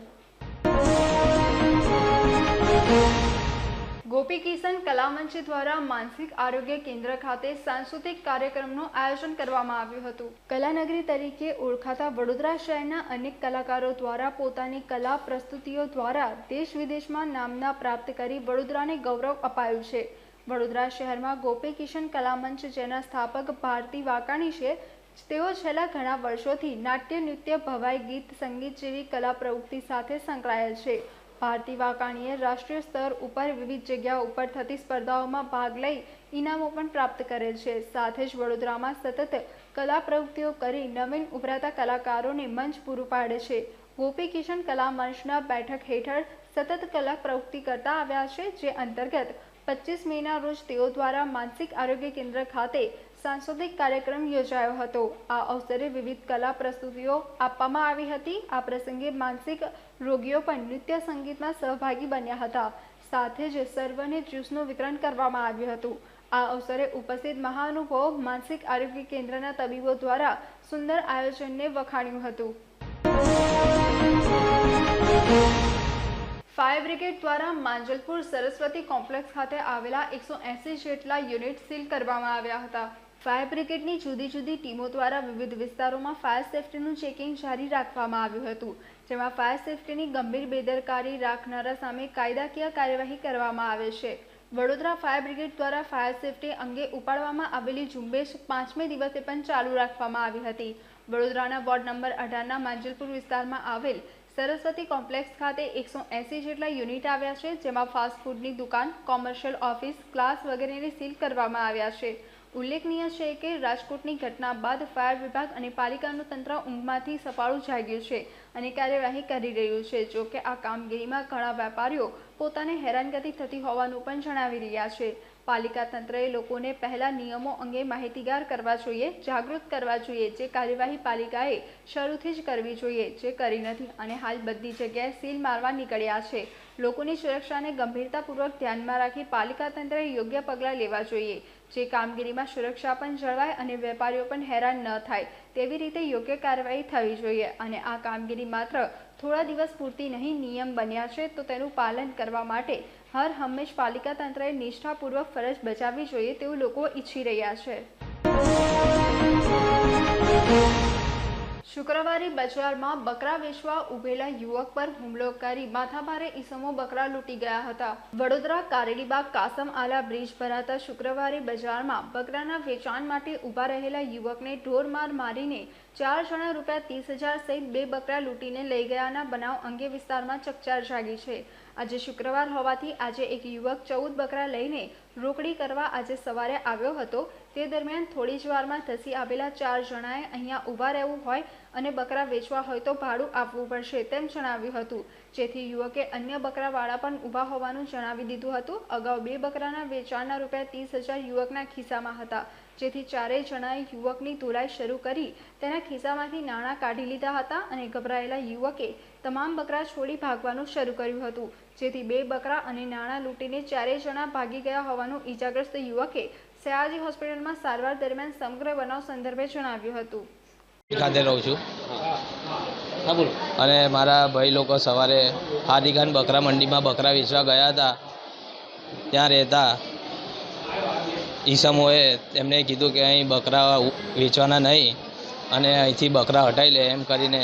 ગોપી કિશન કલામંચ દ્વારા માનસિક આરોગ્ય કેન્દ્ર ખાતે સાંસ્કૃતિક કાર્યક્રમનું આયોજન કરવામાં આવ્યું હતું. કલાનગરી તરીકે ઓળખાતા વડોદરા શહેરના અનેક કલાકારો દ્વારા પોતાની કલા પ્રસ્તુતિઓ દ્વારા દેશ વિદેશમાં નામના પ્રાપ્ત કરી વડોદરાને ગૌરવ અપાયું છે. વડોદરા શહેરમાં ગોપી કિશન કલામંચ, જેના સ્થાપક ભારતી વાકાણી છે, તેઓ છેલ્લા ઘણા વર્ષોથી નાટ્ય, નૃત્ય, ભવાઈ, ગીત, સંગીત જેવી કલા પ્રવૃત્તિ સાથે સંકળાયેલ છે. ભારતી વાકાણીએ રાષ્ટ્રીય સ્તર ઉપર વિવિધ જગ્યાઓ ઉપર થતી સ્પર્ધાઓમાં ભાગ લઈ ઇનામો પણ પ્રાપ્ત કરેલ છે. સાથે જ વડોદરામાં સતત કલા પ્રવૃત્તિઓ કરી નવીન ઉભરાતા કલાકારોને મંચ પૂરું પાડે છે. ગોપી કિશન કલા મંચના બેઠક હેઠળ સતત કલા પ્રવૃત્તિ કરતા આવ્યા છે, જે અંતર્ગત 25 મેના રોજ તેઓ દ્વારા માનસિક આરોગ્ય કેન્દ્ર ખાતે સાંસ્કૃતિક કાર્યક્રમ યોજાયો હતો. આ અવસરે વિવિધ કલા પ્રસ્તુતિઓ આપવામાં આવી હતી. આ પ્રસંગે માનસિક રોગીઓ પણ નૃત્ય સંગીતમાં સહભાગી બન્યા હતા. સાથે જ સર્વને જ્યુસનું વિતરણ કરવામાં આવ્યું હતું. આ અવસરે ઉપસ્થિત મહાનુભાવો માનસિક આરોગ્ય કેન્દ્રના તબીબો દ્વારા સુંદર આયોજનને વખાણ્યું હતું. ફાયર બ્રિગેડ દ્વારા માંજલપુર સરસ્વતી કોમ્પ્લેક્સ ખાતે આવેલા 180 જેટલા યુનિટ સીલ કરવામાં આવ્યા હતા. ફાયર બ્રિગેડની જુદી જુદી ટીમો દ્વારા વિવિધ વિસ્તારોમાં ફાયર સેફટીનું ચેકિંગ જારી રાખવામાં આવ્યું હતું, જેમાં ફાયર સેફટીની ગંભીર બેદરકારી રાખનારા સામે કાયદાકીય કાર્યવાહી કરવામાં આવે છે. વડોદરા ફાયર બ્રિગેડ દ્વારા ફાયર સેફટી અંગે ઉપાડવામાં આવેલી ઝુંબેશ 5મે દિવસે પણ ચાલુ રાખવામાં આવી હતી. વડોદરાના વોર્ડ નંબર 18ના માંજલપુર વિસ્તારમાં આવેલ સરસ્વતી કોમ્પ્લેક્સ ખાતે 180 જેટલા યુનિટ આવ્યા છે, જેમાં ફાસ્ટ ફૂડની દુકાન, કોમર્શિયલ ઓફિસ, ક્લાસ વગેરેને સીલ કરવામાં આવ્યા છે. ઉલ્લેખનીય છે કે રાજકોટની ઘટના બાદ ફાયર વિભાગ અને પાલિકાનું તંત્ર ઊંઘમાંથી સફાળું જાગ્યું છે અને કાર્યવાહી કરી રહ્યું છે. જો કે આ કામગીરીમાં ઘણા વેપારીઓ પોતાને હેરાનગતિ થતી હોવાનું પણ જણાવી રહ્યા છે. પાલિકા તંત્રએ લોકોને પહેલા નિયમો અંગે માહિતીગાર કરવા જોઈએ, જાગૃત કરવા જોઈએ. જે કાર્યવાહી પાલિકાએ શરૂથી જ કરવી જોઈએ, જે કરી નથી અને હાલ બધી જગ્યાએ સીલ મારવા નીકળ્યા છે. લોકોની સુરક્ષાને ગંભીરતાપૂર્વક ધ્યાનમાં રાખી પાલિકા તંત્રએ યોગ્ય પગલાં લેવા જોઈએ, જે કામગીરીમાં સુરક્ષા પણ જળવાય અને વેપારીઓ પણ હેરાન ન થાય તેવી રીતે યોગ્ય કાર્યવાહી થવી જોઈએ. અને આ કામગીરી માત્ર થોડા દિવસ પૂરતી નહીં, નિયમ બન્યા છે તો તેનું પાલન કરવા માટે હર હંમેશ પાલિકા તંત્રએ નિષ્ઠાપૂર્વક ફરજ બજાવવી જોઈએ તેવું લોકો ઈચ્છી રહ્યા છે. શુક્રવારે બજારમાં બકરા વેચવા ઉભેલા યુવક પર હુમલો કરી માથાભારે ઈસમો બકરા લૂંટી ગયા હતા. વડોદરા કારેલીબાગ કાસમ આલા બ્રિજ ભરાતા શુક્રવારે બજારમાં બકરાના વેચાણ માટે ઊભા રહેલા યુવકને ઢોરમાર મારીને 4 જણા ₹30,000 સહિત 2 બકરા લૂંટીને લઈ ગયાના બનાવ અંગે વિસ્તારમાં ચકચાર જાગી છે. આજે શુક્રવાર હોવાથી આજે એક યુવક 14 બકરા લઈને રોકડી કરવા આજે સવારે આવ્યો હતો. તે દરમિયાન થોડી જ વારમાં ધસી આવેલા 4 જણાએ અહીંયા ઊભા રહેવું હોય અને બકરા વેચવા હોય તો ભાડું આપવું પડશે તેમ જણાવ્યું હતું, જેથી યુવકે અન્ય બકરાવાળા પણ ઊભા હોવાનું જણાવી દીધું હતું. અગાઉ 2 બકરાના વેચાણના ₹30,000 યુવકના ખિસ્સામાં હતા, જેથી ચારેય જણાએ યુવકની ધોલાઈ શરૂ કરી તેના ખિસ્સામાંથી નાણાં કાઢી લીધા હતા અને ગભરાયેલા યુવકે તમામ બકરા છોડી ભાગવાનું શરૂ કર્યું હતું, જેથી 2 બકરા અને નાણાં લૂંટીને ચારેય જણા ભાગી ગયા હોવાનું ઈજાગ્રસ્ત યુવકે સયાજી હોસ્પિટલમાં સારવાર દરમિયાન સમગ્ર બનાવ સંદર્ભે જણાવ્યું હતું. ખાતે રહું છું અને મારા ભાઈ લોકો સવારે હાદીખાન બકરા મંડીમાં બકરા વેચવા ગયા હતા. ત્યાં રહેતા ઈસમોએ એમને કીધું કે અહીં બકરા વેચવાના નહીં અને અહીંથી બકરા હટાવી લે એમ કરીને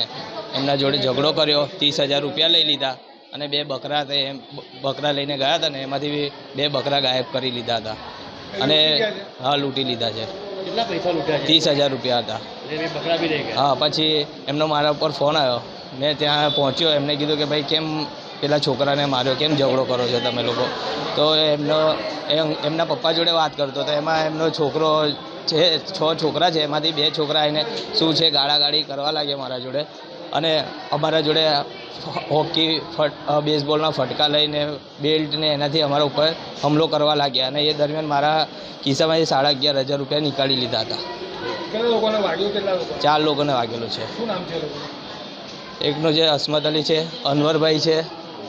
એમના જોડે ઝઘડો કર્યો. 30,000 રૂપિયા લઈ લીધા અને 2 બકરા તે બકરા લઈને ગયા હતા ને એમાંથી 2 બકરા ગાયબ કરી લીધા હતા અને હા લૂંટી લીધા છે. કેટલા પૈસા લૂંટ્યા? 30,000 રૂપિયા હતા. બકરા બી લઈ ગયા? હા. પછી એમનો મારા ઉપર ફોન આવ્યો. મેં ત્યાં પહોંચ્યો. એમને કીધું કે ભાઈ કેમ પેલા છોકરાને માર્યો, કેમ ઝઘડો કરો છો તમે લોકો? તો એમના પપ્પા જોડે વાત કરતો તો એમાં એમનો છોકરો છે, 6 છોકરા છે, એમાંથી 2 છોકરા એને શું છે ગાળાગાળી કરવા લાગ્યા મારા જોડે અને અમારા જોડે હોકી બેઝબોલના ફટકા લઈને બેલ્ટ ને એનાથી અમારા ઉપર હુમલો કરવા લાગ્યા અને એ દરમિયાન મારા ખિસ્સામાંથી 11,500 રૂપિયા નીકાળી લીધા હતા. કેટલા લોકોને વાગ્યું? કેટલા લોકો? 4 લોકોને વાગેલું છે. શું નામ છે લોકો? એકનો જે અસ્મત અલી છે, અનવરભાઈ છે,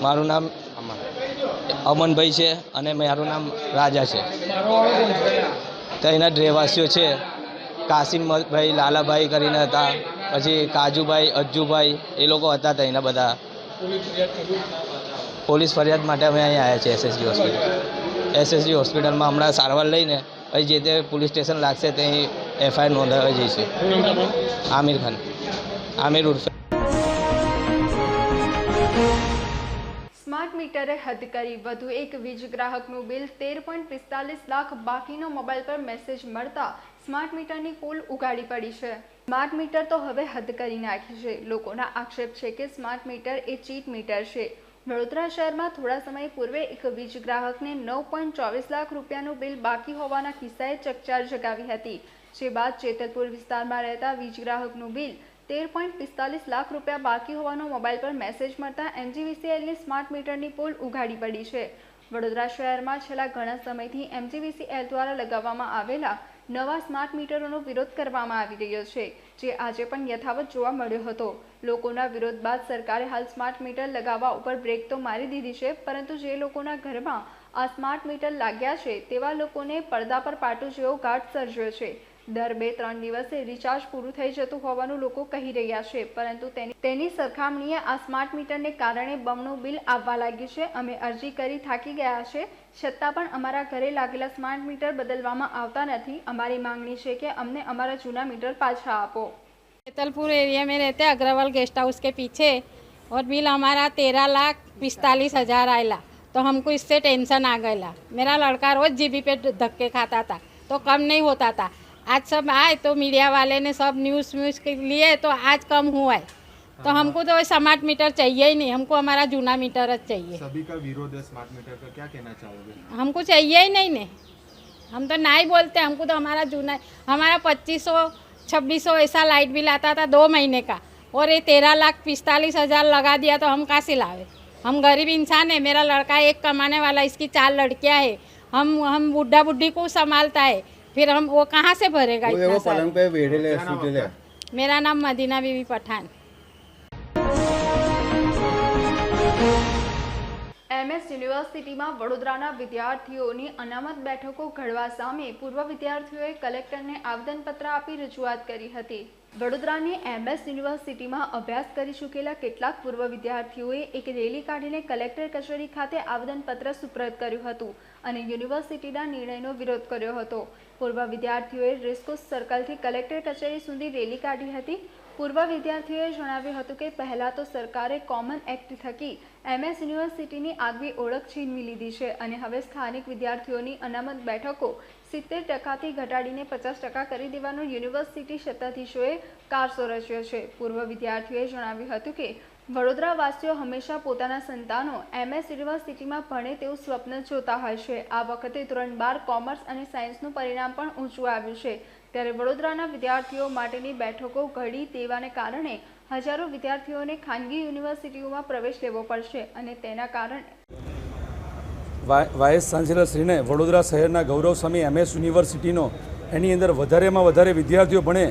મારું નામ અમનભાઈ છે અને મારું નામ રાજા છે. તો એના રહેવાસીઓ છે કાસિમભાઈ, લાલાભાઈ કરીને હતા, પછી કાજુભાઈ, અજ્જુભાઈ, એ લોકો હતા એના બધા. પોલીસ ફરિયાદ માટે અમે અહીં આવ્યા છીએ એસએસજી હોસ્પિટલમાં હમણાં સારવાર લઈને પછી જે તે પોલીસ સ્ટેશન લાગશે ત્યાં FIR નોંધાવી જઈશું. આમિર ખાન, આમિર ઉર્ફે. સ્માર્ટ મીટરે હદ કરી. વધુ એક વીજ ગ્રાહકનું બિલ 13.45 લાખ બાકીનો મોબાઈલ પર મેસેજ મળતા સ્માર્ટ મીટરની પોલ ઉગાડી પડી છે. સ્માર્ટ મીટર તો હવે હદ કરી નાખી છે. લોકોના આક્ષેપ છે કે સ્માર્ટ મીટર એ ચીટ મીટર છે. વડોદરા શહેરમાં થોડા સમય પૂર્વે એક વીજ ગ્રાહકને 9.24 લાખ રૂપિયાનું બિલ બાકી હોવાના કિસ્સાએ ચકચાર જગાવી હતી. જે બાદ જેતલપુર વિસ્તારમાં રહેતા વીજ ગ્રાહકનું બિલ 13.45 લાખ રૂપિયા બાકી હોવાનો મોબાઈલ પર મેસેજ મળતા MGVCLની સ્માર્ટ મીટરની પોલ ઉઘાડી પડી છે. વડોદરા શહેરમાં છેલ્લા ઘણા સમયથી MGVCL દ્વારા લગાવવામાં આવેલા નવા સ્માર્ટ મીટરોનો વિરોધ કરવામાં આવી રહ્યો છે, જે આજે પણ યથાવત જોવા મળ્યો હતો. લોકોના વિરોધ બાદ સરકારે હાલ સ્માર્ટ મીટર લગાવવા ઉપર બ્રેક તો મારી દીધી છે, પરંતુ જે લોકોના ઘરમાં આ સ્માર્ટ મીટર લાગ્યા છે તેવા લોકોને પડદા પર પાટું જેવો ઘાટ સર્જ્યો છે. દર 2-3 દિવસે રિચાર્જ પૂરું થઈ જતું હોવાનું લોકો કહી રહ્યા છે, પરંતુ તેની સરખામણીએ આ સ્માર્ટ મીટરને કારણે બમણું બિલ આવવા લાગ્યું છે. અમે અરજી કરી થાકી ગયા છે, છતાં પણ અમારા ઘરે લાગેલા સ્માર્ટ મીટર બદલવામાં આવતા નથી. અમારી માંગણી છે કે અમને અમારા જૂના मीटर पाछा आपो. जैतलपुर एरिया में रहते अग्रवाल गेस्ट हाउस के पीछे, और बिल हमारा 13,45,000 आयला, तो हमको इससे टेंशन आ गया. मेरा लड़का रोज जीबी पे धक्के खाता था, तो कम नहीं होता था. आज सब आए तो मीडिया वाले ने सब न्यूज़ के लिए तो आज कम हुआ है. तो हमको तो स्मार्ट मीटर चाहिए ही नहीं, हमको हमारा जूना मीटर चाहिए. सभी का विरोध है स्मार्ट मीटर का, क्या कहना चाहोगे? हमको चाहिए ही नहीं ने, हम तो ना ही बोलते. हमको तो हमारा जूना, हमारा 2500-2600 ऐसा लाइट बिल आता था 2 महीने का, और ये 13,45,000 लगा दिया तो हम कहाँ से लावे? हम गरीब इंसान है. मेरा लड़का एक कमाने वाला, इसकी 4 लड़कियां है. हम बुढ़ा बुढ़ी को संभालता है, फिर हम वो कहाँ से भरेगा इतना सारा? मेरा नाम मदीना बीबी पठान. MS યુનિવર્સિટીમાં વડોદરાના વિદ્યાર્થીઓની અનામત બેઠકો ઘડવા સામે પૂર્વ વિદ્યાર્થીઓએ કલેક્ટરને આવેદનપત્ર આપી રજૂઆત કરી હતી. વડોદરાની MS યુનિવર્સિટીમાં અભ્યાસ કરી ચૂકેલા કેટલાક પૂર્વ વિદ્યાર્થીઓએ એક રેલી કાઢીને કલેક્ટર કચેરી ખાતે આવેદનપત્ર સુપ્રત કર્યું હતું અને યુનિવર્સિટીના નિર્ણયનો વિરોધ કર્યો હતો. પૂર્વ વિદ્યાર્થીઓએ રેસકોર્સ સર્કલથી કલેક્ટર કચેરી સુધી રેલી કાઢી હતી. પૂર્વ વિદ્યાર્થીઓએ જણાવ્યું હતું કે પહેલાં તો સરકારે કોમન એક્ટ થકી MS યુનિવર્સિટીની આગવી ઓળખ છીનવી લીધી છે અને હવે સ્થાનિક વિદ્યાર્થીઓની અનામત બેઠકો 70%થી ઘટાડીને 50% કરી દેવાનો યુનિવર્સિટી સત્તાધીશોએ કારસો રચ્યો છે. પૂર્વ વિદ્યાર્થીઓએ જણાવ્યું હતું કે વડોદરાવાસીઓ હંમેશા પોતાના સંતાનો MS યુનિવર્સિટીમાં ભણે તેવું સ્વપ્ન જોતા હોય છે. આ વખતે ધોરણ 12 કોમર્સ અને સાયન્સનું પરિણામ પણ ઊંચું આવ્યું છે, ત્યારે વડોદરાના વિદ્યાર્થીઓ માટેની બેઠકો ઘડી દેવાને કારણે હજારો વિદ્યાર્થીઓને ખાનગી યુનિવર્સિટીઓમાં પ્રવેશ લેવો પડશે અને તેના કારણે વાઇસ ચાન્સેલરશ્રીને વડોદરા શહેરના ગૌરવસ્વામી MS યુનિવર્સિટીનો એની અંદર વધારેમાં વધારે વિદ્યાર્થીઓ ભણે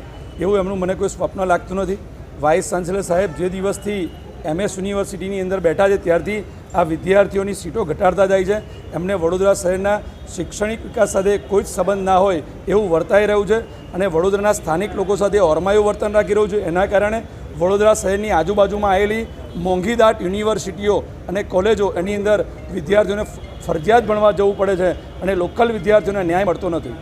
એવું એમનું મને કોઈ સ્વપ્ન લાગતું નથી. વાઇસ ચાન્સેલર સાહેબ જે દિવસથી MS યુનિવર્સિટીની અંદર બેઠા છે ત્યારથી આ વિદ્યાર્થીઓની સીટો ઘટાડતા જાય છે. એમને વડોદરા શહેરના શૈક્ષણિક વિકાસ સાથે કોઈ જ સંબંધ ના હોય એવું વર્તાઈ રહ્યું છે અને વડોદરાના સ્થાનિક લોકો સાથે ઓરમાયું વર્તન રાખી રહ્યું છે. એના કારણે વડોદરા શહેરની આજુબાજુમાં આવેલી મોંઘીદાટ યુનિવર્સિટીઓ અને કોલેજો એની અંદર વિદ્યાર્થીઓને ફરજિયાત ભણવા જવું પડે છે અને લોકલ વિદ્યાર્થીઓને ન્યાય મળતો નથી.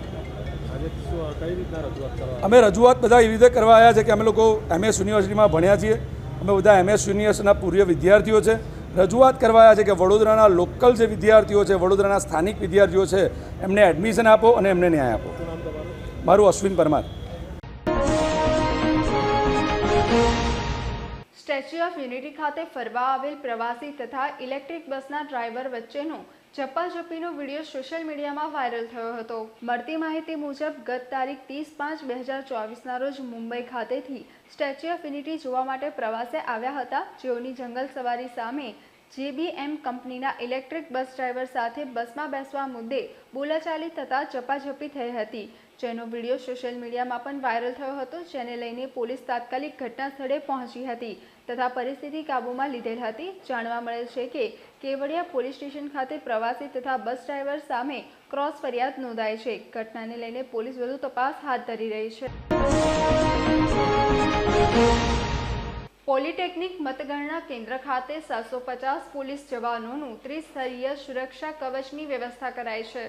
અમે રજૂઆત બધા એવી રીતે કરવા આવ્યા છે કે અમે લોકો MS યુનિવર્સિટીમાં ભણ્યા છીએ, અમે બધા MS યુનિવર્સિટીના પૂર્વ વિદ્યાર્થીઓ છે. રજૂઆત કરવા આવ્યા છે કે વડોદરાના લોકલ જે વિદ્યાર્થીઓ છે, વડોદરાના સ્થાનિક વિદ્યાર્થીઓ છે, એમને એડમિશન આપો અને એમને ન્યાય આપો. મારું Ashwin Parmar. Statue of unity ખાતે ફરવા આવેલ પ્રવાસી તથા ઇલેક્ટ્રિક બસના ડ્રાઈવર વચ્ચેનો ઝપાઝપીનો વિડીયો સોશિયલ મીડિયામાં વાયરલ થયો હતો. મળતી માહિતી મુજબ ગત તારીખ 30/5/2024ના રોજ મુંબઈ ખાતેથી સ્ટેચ્યુ ઓફ યુનિટી જોવા માટે પ્રવાસે આવ્યા હતા, જેઓની જંગલ સવારી સામે JBM કંપનીના ઇલેક્ટ્રિક બસ ડ્રાઈવર સાથે બસમાં બેસવા મુદ્દે બોલાચાલી થતાં ઝપાઝપી થઈ હતી, જેનો વિડીયો સોશિયલ મીડિયામાં પણ વાયરલ થયો હતો, જેને લઈને પોલીસ તાત્કાલિક ઘટના સ્થળે પહોંચી હતી તથા પરિસ્થિતિ કાબૂમાં લીધેલ હતી. જાણવા મળે છે કે કેવડિયા પોલીસ સ્ટેશન ખાતે પ્રવાસી તથા બસ ડ્રાઈવર સામે ક્રોસ ફરિયાદ નોંધાઈ છે. ઘટનાને લઈને પોલીસ વધુ તપાસ હાથ ધરી રહી છે. પોલિટેકનિક મતગણના કેન્દ્ર ખાતે 750 પોલીસ જવાનોનું ત્રિસ્તરીય સુરક્ષા કવચની વ્યવસ્થા કરાઈ છે.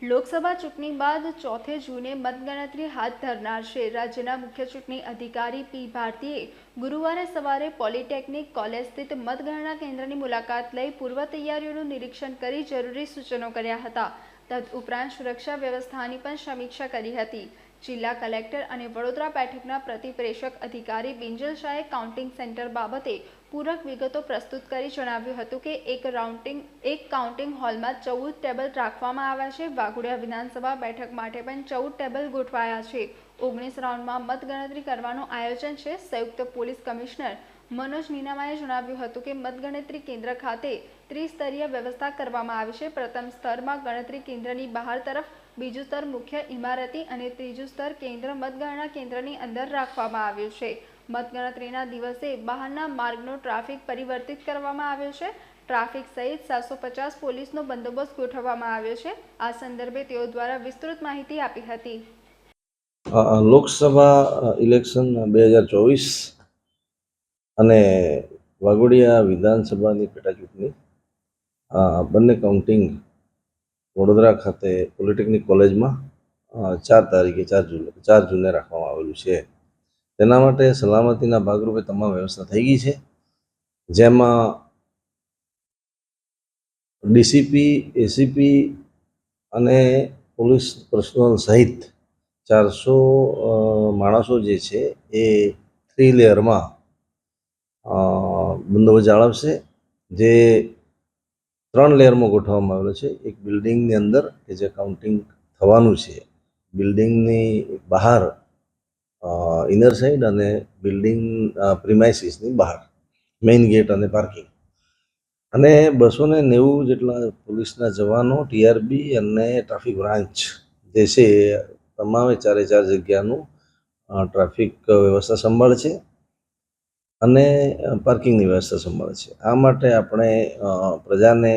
લોકસભા ચૂંટણી બાદ 4 જૂને મતગણતરી હાથ ધરનાર છે. રાજ્યના મુખ્ય ચૂંટણી અધિકારી P. ભારતીએ ગુરુવારે સવારે પોલિટેકનિક કોલેજ સ્થિત મતગણના કેન્દ્રની મુલાકાત લઈ પૂર્વ તૈયારીઓનું નિરીક્ષણ કરી જરૂરી સૂચનો કર્યા હતા. તદુપરાંત સુરક્ષા વ્યવસ્થાની પણ સમીક્ષા કરી હતી. જિલ્લા કલેક્ટર અને વડોદરા બેઠકના પ્રતિપ્રેષક અધિકારી બિંજલ શાહે કાઉન્ટિંગ સેન્ટર બાબતે પૂરક વિગતો પ્રસ્તુત કરી જણાવ્યું હતું કે એક કાઉન્ટિંગ હોલમાં 14 ટેબલ રાખવામાં આવ્યા છે. વાઘોડિયા વિધાનસભા બેઠક માટે પણ 14 ટેબલ ગોઠવાયા છે. 19 રાઉન્ડમાં મતગણતરી કરવાનું આયોજન છે. સંયુક્ત પોલીસ કમિશનર મનોજ નીનામાએ જણાવ્યું હતું કે મતગણતરી કેન્દ્ર ખાતે ત્રિસ્તરીય વ્યવસ્થા કરવામાં આવી છે. પ્રથમ સ્તરમાં ગણતરી કેન્દ્રની બહાર તરફ, બીજું સ્તર મુખ્ય ઇમારતી અને ત્રીજું સ્તર કેન્દ્ર મતગણના કેન્દ્રની અંદર રાખવામાં આવ્યું છે. મતગણતરીના દિવસે બહારના માર્ગનો ટ્રાફિક પરિવર્તિત કરવામાં આવ્યો છે. ટ્રાફિક સહિત 750 પોલીસનો બંદોબસ્ત ગોઠવવામાં આવ્યો છે. આ સંદર્ભે તેઓ દ્વારા વિસ્તૃત માહિતી આપી હતી. લોકસભા ઇલેક્શન 2024 અને વાઘોડિયા વિધાનસભાની પેટા ચૂંટણી બંને કાઉન્ટિંગ વડોદરા ખાતે પોલિટેકનિક કોલેજમાં 4 તારીખે 4 જૂને રાખવામાં આવેલું છે. તેના માટે સલામતીના ભાગરૂપે તમામ વ્યવસ્થા થઈ ગઈ છે, જેમાં ડીસીપી, એસીપી અને પોલીસ પર્સનલ સહિત 400 માણસો જે છે એ 3 લેયરમાં બંદોબસ્ત જાળવશે, જે 3 લેયરમાં ગોઠવવામાં આવેલો છે. એક બિલ્ડિંગની અંદર કે જે કાઉન્ટિંગ થવાનું છે, બિલ્ડિંગની બહાર ઇનર સાઇડ અને બિલ્ડિંગ પ્રિમાઇસીસની બહાર મેઇન ગેટ અને પાર્કિંગ, અને 290 જેટલા પોલીસના જવાનો, ટીઆરબી અને ટ્રાફિક બ્રાન્ચ જે છે તમામે 4 જગ્યાનું ટ્રાફિક વ્યવસ્થા સંભાળે છે અને પાર્કિંગની વ્યવસ્થા સંભાળે છે. આ માટે આપણે પ્રજાને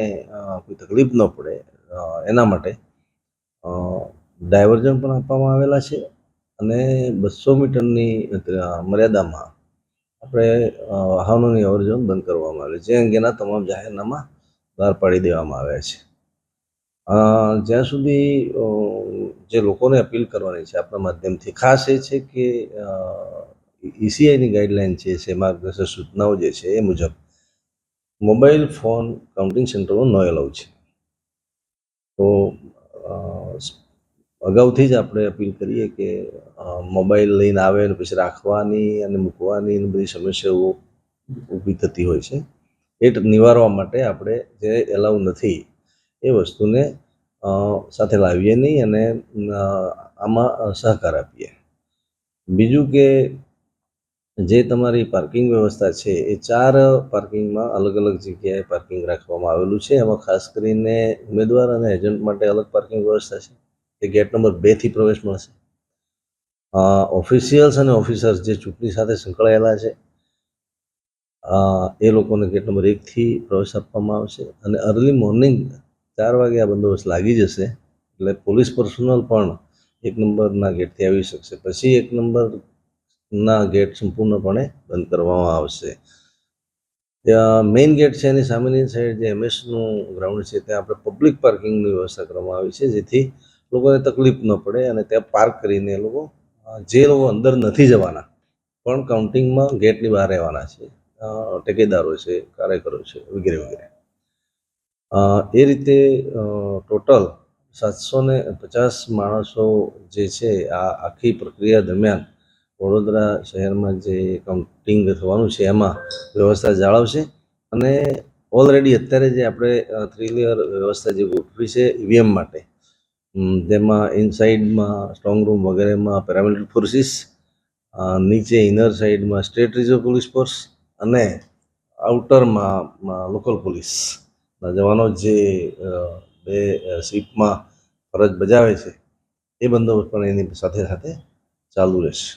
કોઈ તકલીફ ન પડે એના માટે ડાયવર્ઝન પણ આપવામાં આવેલા છે અને 200 મીટરની મર્યાદામાં આપણે વાહનોની અવરજવર બંધ કરવામાં આવે છે, જે અંગેના તમામ જાહેરનામા બહાર પાડી દેવામાં આવ્યા છે. જ્યાં સુધી જે લોકોને અપીલ કરવાની છે આપણા માધ્યમથી ખાસ એ છે કે ECIની ગાઈડલાઇન છે, માર્ગદર્શક સૂચનાઓ જે છે એ મુજબ મોબાઈલ ફોન કાઉન્ટિંગ સેન્ટરમાં ન એલાઉ છે. તો અગાઉથી જ આપણે અપીલ કરીએ કે મોબાઈલ લઈને આવે અને પછી રાખવાની અને મૂકવાની બધી સમસ્યાઓ ઊભી થતી હોય છે. એ નિવારવા માટે આપણે જે એલાઉ નથી એ વસ્તુને સાથે લાવીએ નહીં અને આમાં સહકાર આપીએ. બીજું કે જે તમારી પાર્કિંગ વ્યવસ્થા છે એ 4 પાર્કિંગમાં અલગ અલગ જગ્યાએ પાર્કિંગ રાખવામાં આવેલું છે. એમાં ખાસ કરીને ઉમેદવાર અને એજન્ટ માટે અલગ પાર્કિંગ વ્યવસ્થા છે, એ ગેટ નંબર 2 થી પ્રવેશ મળશે. ઓફિશિયલ્સ અને ઓફિસર્સ જે ચૂંટણી સાથે સંકળાયેલા છે એ લોકોને ગેટ નંબર 1 થી પ્રવેશ આપવામાં આવશે અને અર્લી મોર્નિંગ 4 વાગે આ બંદોબસ્ત લાગી જશે, એટલે પોલીસ પર્સનલ પણ 1 નંબરના ગેટથી આવી શકશે. પછી 1 નંબરના ગેટ સંપૂર્ણપણે બંધ કરવામાં આવશે. મેઇન ગેટ છે એની સામેની સાઈડ જે એમએસનું ગ્રાઉન્ડ છે ત્યાં આપણે પબ્લિક પાર્કિંગની વ્યવસ્થા કરવામાં આવી છે, જેથી લોકોને તકલીફ ન પડે અને ત્યાં પાર્ક કરીને એ લોકો જે લોકો અંદર નથી જવાના પણ કાઉન્ટિંગમાં ગેટની બહાર રહેવાના છે, ટેકેદારો છે, કાર્યકરો છે વગેરે વગેરે. એ રીતે ટોટલ 750 માણસો જે છે આ આખી પ્રક્રિયા દરમિયાન વડોદરા શહેરમાં જે કાઉન્ટિંગ થવાનું છે એમાં વ્યવસ્થા જાળવશે. અને ઓલરેડી અત્યારે જે આપણે 3 લેયર વ્યવસ્થા જે ગોઠવી છે ઈવીએમ માટે, જેમાં ઇનસાઇડમાં સ્ટ્રોંગ રૂમ વગેરેમાં પેરામિલિટરી ફોર્સિસ, નીચે ઇનર સાઇડમાં સ્ટેટ રિઝર્વ પોલીસ ફોર્સ અને આઉટરમાં લોકલ પોલીસના જવાનો જે 2 શિફ્ટમાં ફરજ બજાવે છે એ બંદોબસ્ત પણ એની સાથે સાથે ચાલુ રહેશે.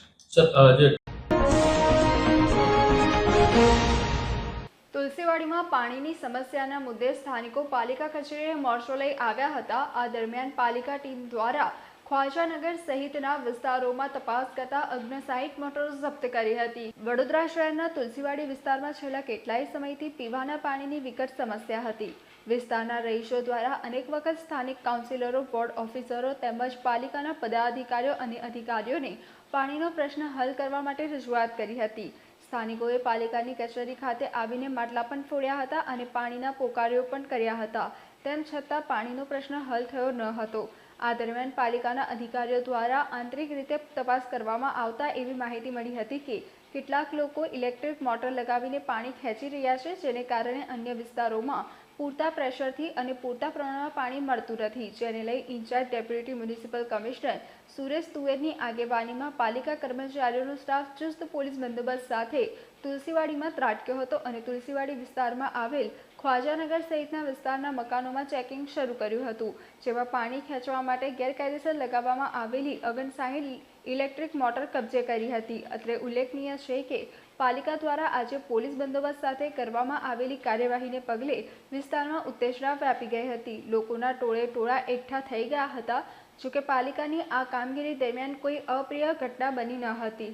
તુલસીવાડીમાં પાણીની સમસ્યાના મુદ્દે સ્થાનિકો પાલિકા કચેરીએ મોરચો લઈ આવ્યા હતા. આ દરમિયાન પાલિકા ટીમ દ્વારા ખ્વાજાનગર સહિતના વિસ્તારોમાં તપાસ કરતા 59 મોટરો જપ્ત કરી હતી. વડોદરા શહેરના તુલસીવાડી વિસ્તારમાં છેલ્લા કેટલાય સમયથી પીવાના પાણીની વિકટ સમસ્યા હતી. વિસ્તારના રહીશો દ્વારા અનેક વખત સ્થાનિક કાઉન્સિલરો, વોર્ડ ઓફિસરો તેમજ પાલિકાના પદાધિકારીઓ અને અધિકારીઓને પાણીનો પ્રશ્ન હલ કરવા માટે રજૂઆત કરી હતી. સ્થાનિકોએ પાલિકાની કચેરી ખાતે આવીને માટલા પણ ફોડ્યા હતા અને પાણીના પોકારીઓ પણ કર્યા હતા. તેમ છતાં પાણીનો પ્રશ્ન હલ થયો ન હતો. આ દરમિયાન પાલિકાના અધિકારીઓ દ્વારા આંતરિક રીતે તપાસ કરવામાં આવતા એવી માહિતી મળી હતી કે કેટલાક લોકો ઇલેક્ટ્રિક મોટર લગાવીને પાણી ખેંચી રહ્યા છે, જેને કારણે અન્ય વિસ્તારોમાં પૂરતા પ્રેશરથી અને પૂરતા પ્રમાણમાં પાણી મળતું નથી, જેને લઈ incharge deputy municipal commissioner Suresh તુવેરની આગેવાનીમાં પાલિકા કર્મચારીઓનો સ્ટાફ ચુસ્ત પોલીસ બંદોબસ્ત સાથે તુલસીવાડીમાં ત્રાટક્યો હતો અને તુલસીવાડી વિસ્તારમાં આવેલ ખ્વાજાનગર સહિતના વિસ્તારના મકાનોમાં ચેકિંગ શરૂ કર્યું હતું, જેમાં પાણી ખેંચવા માટે ગેરકાયદેસર લગાવવામાં આવેલી 59 ઇલેક્ટ્રિક મોટર કબજે કરી હતી. અત્રે ઉલ્લેખનીય છે કે પાલિકા દ્વારા આજે પોલીસ બંદોબસ્ત સાથે કરવામાં આવેલી કાર્યવાહીને પગલે વિસ્તારમાં ઉત્તેજના વ્યાપી ગઈ હતી. લોકોના ટોળા એકઠા થઈ ગયા હતા. જોકે પાલિકાની આ કામગીરી દરમિયાન કોઈ અપ્રિય ઘટના બની ન હતી.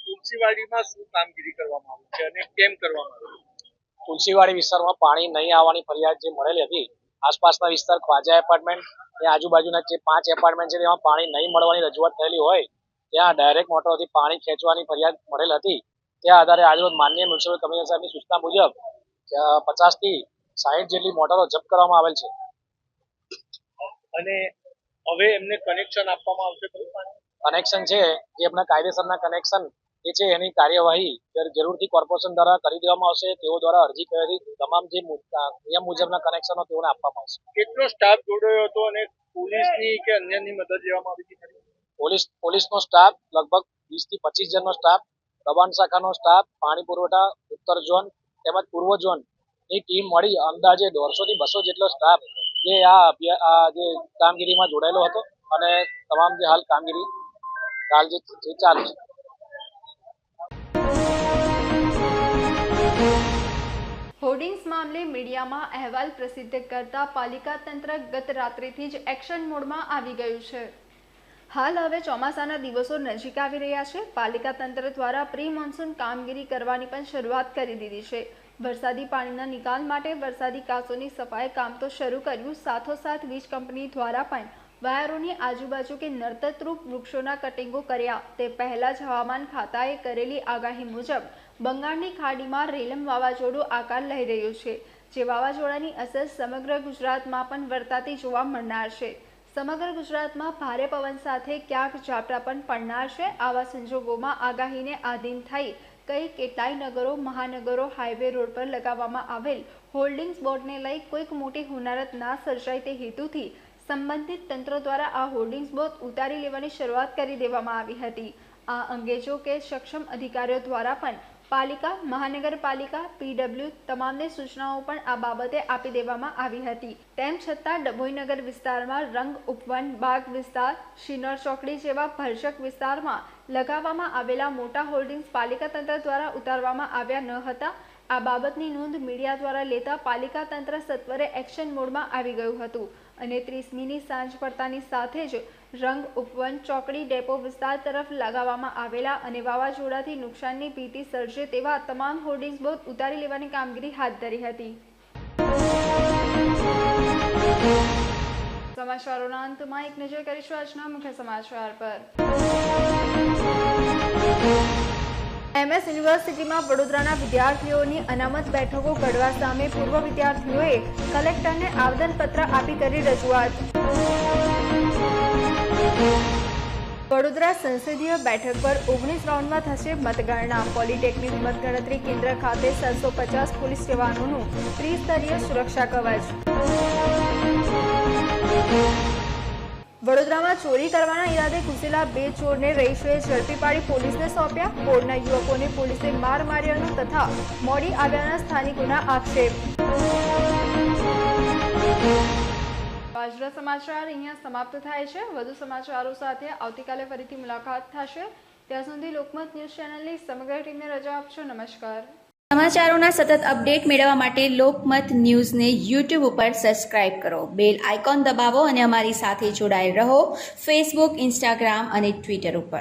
તુલસીવાડીમાં શું કામગીરી કરવામાં આવી છે અને કેમ કરવામાં આવી? તુલસીવાડી વિસ્તારમાં પાણી નહીં આવવાની ફરિયાદ જે મળેલી હતી, આસપાસના વિસ્તાર ખ્વાજા એપાર્ટમેન્ટ એ આજુબાજુના જે 5 એપાર્ટમેન્ટ છે તેમાં પાણી નહીં મળવાની રજૂઆત થયેલી હોય ત્યાં ડાયરેક્ટ મોટરથી પાણી ખેંચવાની ફરિયાદ મળેલ હતી. ત્યાં આધારે આજરોજ માનનીય મ્યુનિસિપલ કમિશનર સાહેબની સૂચના મુજબ 50 થી 60 જેટલી મોટરો જપ્ત કરવામાં આવેલ છે. અને હવે એમને કનેક્શન આપવામાં આવશે? કનેક્શન છે જે આપણા કાયદેસરના કનેક્શન એ છે એની કાર્યવાહી જરૂરથી કોર્પોરેશન દ્વારા કરી દેવામાં આવશે. તેઓ દ્વારા અરજી કરેલી તમામ જે નિયમ મુજબના કનેક્શનો તેઓને આપવામાં આવશે. કેટલો સ્ટાફ જોડાયો હતો અને પોલીસની કે અન્યની મદદ લેવામાં આવી હતી? પોલીસનો સ્ટાફ લગભગ 20 થી 25 જણનો સ્ટાફ, દબાણ શાખાનો સ્ટાફ, પાણી પુરવઠા, ઉત્તર ઝોન તેમજ પૂર્વ ઝોનની ટીમ મળી અંદાજે 150 થી 200 જેટલો સ્ટાફ જે આ જે કામગીરીમાં જોડાયેલો હતો અને તમામ જે હાલ કામગીરી જે ચાલુ છે. હોર્ડિંગ્સ મામલે મીડિયામાં અહેવાલ પ્રસિદ્ધ કરતા પાલિકા તંત્ર ગત રાત્રિથી જ એક્શન મોડમાં આવી ગયું છે. હાલ હવે ચોમાસાના દિવસો નજીક આવી રહ્યા છે. પાલિકા તંત્ર દ્વારા પ્રી મોન્સૂન કામગીરી કરવાની પણ શરૂઆત કરી દીધી છે. વરસાદી પાણીના નિકાલ માટે વરસાદી કાંસોની સફાઈ કામ તો શરૂ કર્યું, સાથોસાથ વીજ કંપની દ્વારા પણ વાયરોની આજુબાજુ કે નર્તતરૂપ વૃક્ષોના કટિંગો કર્યા. તે પહેલા જ હવામાન ખાતાએ કરેલી આગાહી મુજબ બંગાળની ખાડીમાં રેલમ વાવાઝોડું આકાર લઈ રહ્યું છે. જે વાવાઝોડાની અસર સમગ્ર ગુજરાતમાં પણ વર્તાતી જોવા મળનાર છે. સમગ્ર ગુજરાતમાં ભારે પવન સાથે ક્યાંક ઝાપટા પણ પડનાર છે. આવા સંજોગોમાં આગાહીને આધીન થઈ કેટલાય નગરો, મહાનગરો, હાઈવે રોડ પર લગાવવામાં આવેલ હોલ્ડિંગ્સ બોર્ડને લઈ કોઈક મોટી હોનારત ના સર્જાય તે હેતુથી સંબંધિત તંત્ર દ્વારા આ હોર્ડિંગ્સ બોર્ડ ઉતારી લેવાની શરૂઆત કરી દેવામાં આવી હતી. આ અંગે જો કે સક્ષમ અધિકારીઓ દ્વારા પણ પાલિકા, મહાનગરપાલિકા, PW તમામને સૂચનાઓ પણ આ બાબતે આપી દેવામાં આવી હતી. તેમ છતાં ડભોઈનગર વિસ્તારમાં રંગ ઉપવન, બાગ વિસ્તાર, શિનોર ચોકડી જેવા ભરચક વિસ્તારમાં લગાવવામાં આવેલા મોટા હોર્ડિંગ્સ પાલિકા તંત્ર દ્વારા ઉતારવામાં આવ્યા ન હતા. આ બાબતની નોંધ મીડિયા દ્વારા લેતા પાલિકા તંત્ર સત્વરે એક્શન મોડમાં આવી ગયું હતું અને 30મીની સાંજ પડતાની સાથે જ રંગ ઉપવન ચોકડી ડેપો વિસ્તાર તરફ લગાવવામાં આવેલા અને વાવાઝોડાથી નુકસાનની ભીતિ સર્જે તેવા તમામ હોર્ડિંગ્સ બોર્ડ ઉતારી લેવાની કામગીરી હાથ ધરી હતી. સમાચારોના અંતમાં એક નજર કરીશું આજના મુખ્ય સમાચાર પર. MS યુનિવર્સિટીમાં વડોદરાના વિદ્યાર્થીઓની અનામત બેઠકો ઘડવા સામે પૂર્વ વિદ્યાર્થીઓએ કલેક્ટરને આવેદનપત્ર આપી કરી રજૂઆત. વડોદરા સંસદીય બેઠક પર 19 રાઉન્ડમાં થશે મતગણના. પોલિટેકનિક મતગણતરી કેન્દ્ર ખાતે 750 પોલીસ જવાનોનું ત્રિસ્તરીય સુરક્ષા કવચ. વડોદરામાં ચોરી કરવાના ઈરાદે ઘૂસેલા 2 ચોરને રહીશોએ ઝડપી પાડી પોલીસને સોંપ્યા. પોળના યુવકોને પોલીસે માર માર્યાનો તથા મોડી આવ્યાના સ્થાનિકોના આક્ષેપ. આજના સમાચાર અહીંયા સમાપ્ત થાય છે. વધુ સમાચારો સાથે આવતીકાલે ફરીથી મુલાકાત થશે. ત્યાં સુધી લોકમત ન્યૂઝ ચેનલની સમગ્ર ટીમને રજા આપશો. નમસ્કાર. સમાચારોના સતત અપડેટ મેળવવા માટે લોકમત ન્યૂઝને યુટ્યુબ ઉપર સબસ્ક્રાઇબ કરો, બેલ આઇકોન દબાવો અને અમારી સાથે જોડાયેલ રહો ફેસબુક, ઇન્સ્ટાગ્રામ અને ટ્વિટર ઉપર.